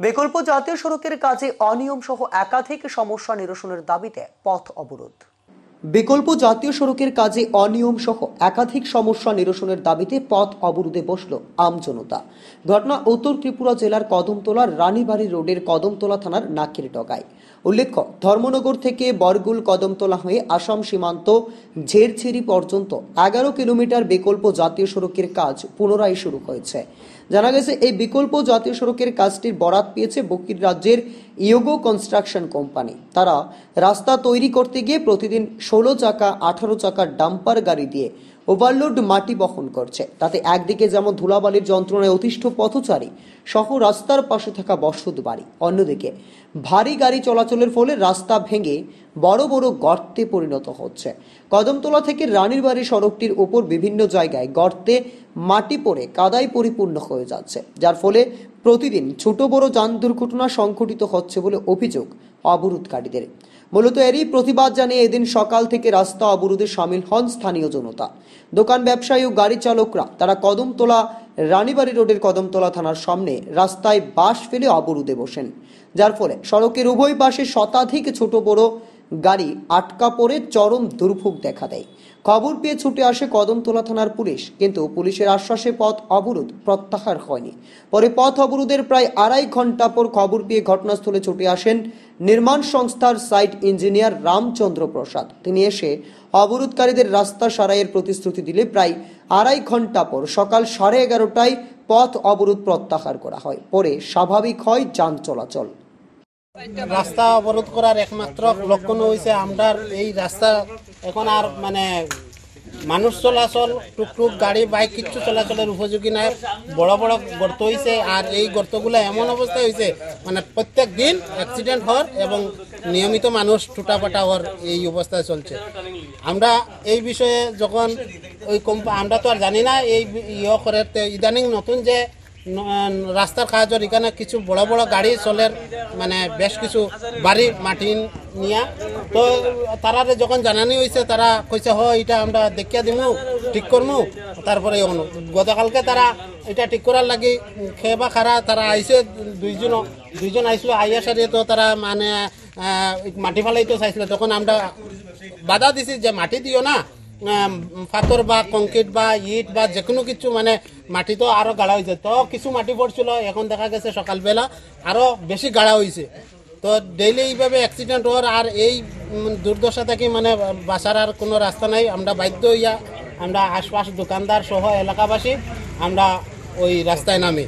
বিকল্প জাতীয় সড়কের কাজে অনিয়ম সহ একাধিক সমস্যা নিরসনের দাবিতে পথ অবরোধ। বিকল্প জাতীয় সড়কের কাজে অনিয়ম সহ একাধিক সমস্যা নিরসনের দাবিতে পথ অবরোধে বসল আমজনতা। ঘটনা উত্তর ত্রিপুরা জেলার কদমতলার রানীবাড়ি রোডের কদমতলা থানার নাকের ডগায়। উল্লেখ্য, ধর্মনগর থেকে বরগুল কদমতলা হয়ে আসাম সীমান্ত ঝেরছেরি পর্যন্ত 11 কিলোমিটার বিকল্প জাতীয় সড়কের কাজ পুনরায় শুরু হয়েছে। জানা গেছে, এই বিকল্প জাতীয় সড়কের কাজটির বরাত পেয়েছে বকির রাজ্যের ইয়োগো কনস্ট্রাকশন কোম্পানি। তারা রাস্তা তৈরি করতে গিয়ে প্রতিদিন 16 চাকা 18 চাকার ডাম্পার গাড়ি দিয়ে ওভারলোড মাটি বহন করছে। তাতে একদিকে যেমন ধুলাবালির যন্ত্রণায় অতিষ্ঠ পথচারী সহ রাস্তার পাশে থাকা বসত বাড়ি, অন্যদিকে ভারী গাড়ি চলাচলের ফলে রাস্তা ভেঙে বড় বড় গর্তে পরিণত হচ্ছে। কদমতলা থেকে রানীর বাড়ি সড়কটির উপর বিভিন্ন জায়গায় গর্তে মাটি পড়ে কাদায় পরিপূর্ণ হয়ে যাচ্ছে, যার ফলে প্রতিদিন ছোট বড় যান দুর্ঘটনা সংঘটিত হচ্ছে বলে অভিযোগ অবরোধকারীদের। মূলত এরই প্রতিবাদ জানিয়ে এদিন সকাল থেকে রাস্তা অবরোধে সামিল হন স্থানীয় জনতা, দোকান ব্যবসায়ী ও গাড়ি চালকরা। তারা কদমতলা রানীবাড়ি রোডের কদমতলা থানার সামনে রাস্তায় বাঁশ ফেলে অবরোধে বসেন, যার ফলে সড়কের উভয় পাশে শতাধিক ছোট বড় গাড়ি আটকা পড়ে চরম দুর্ভোগ দেখা দেয়। খবর পেয়ে ছুটে আসে কদমতলা থানার পুলিশ, কিন্তু পুলিশের আশ্বাসে পথ অবরোধ প্রত্যাহার হয়নি। পরে পথ অবরোধের প্রায় 2.5 ঘন্টা পর খবর পেয়ে ঘটনাস্থলে ছুটে আসেন নির্মাণ সংস্থার সাইট ইঞ্জিনিয়ার রামচন্দ্র প্রসাদ। তিনি এসে অবরোধকারীদের রাস্তা সারাইয়ের প্রতিশ্রুতি দিলে প্রায় 2.5 ঘন্টা পর সকাল 11:30টায় পথ অবরোধ প্রত্যাহার করা হয়। পরে স্বাভাবিক হয় যান চলাচল। রাস্তা অবরোধ করার একমাত্র লক্ষণ হয়েছে আমরা এই রাস্তা এখন আর মানুষ চলাচল, টুকটুক গাড়ি বাইক কিচ্ছু চলাচলের উপযোগী নাই। বড় বড় গর্ত হয়েছে, আর এই গর্তগুলো এমন অবস্থায় হয়েছে প্রত্যেক দিন অ্যাক্সিডেন্ট হওয়ার এবং নিয়মিত মানুষ টুটাপাটা হওয়ার এই অবস্থায় চলছে। আমরা এই বিষয়ে যখন আমরা তো আর জানি না এই করে ইদানিং নতুন যে রাস্তার কাজের এখানে কিছু বড় বড় গাড়ি চলের বেশ কিছু বাড়ি মাটি নিয়া, তো তারা যখন জানানি হয়েছে তারা কইছে এটা আমরা দেখিয়া দিমু, ঠিক করমু। তারপরে গতকালকে তারা এটা ঠিক করার লাগি খেয়ে বা খারা তারা আইসে দুইজন আইসলো, আইয়া সারিয়ে তো তারা মাটি ফালাইতে চাইছিল। তখন আমরা বাধা দিছি যে মাটি দিও না, পাথর বা কংক্রিট বা ইট বা যে কোনো কিছু মাটি তো আরো গাড়া হয়েছে। তো কিছু মাটি পড়ছিল, এখন দেখা গেছে সকালবেলা আরো বেশি গাড়া হয়েছে। তো ডেইলি এইভাবে অ্যাক্সিডেন্ট হওয়ার আর এই দুর্দশা থেকে বাঁচার আর কোনো রাস্তা নাই। আমরা বাধ্য হইয়া আমরা আশপাশ দোকানদার সহ এলাকাবাসী আমরা ওই রাস্তায় নামি।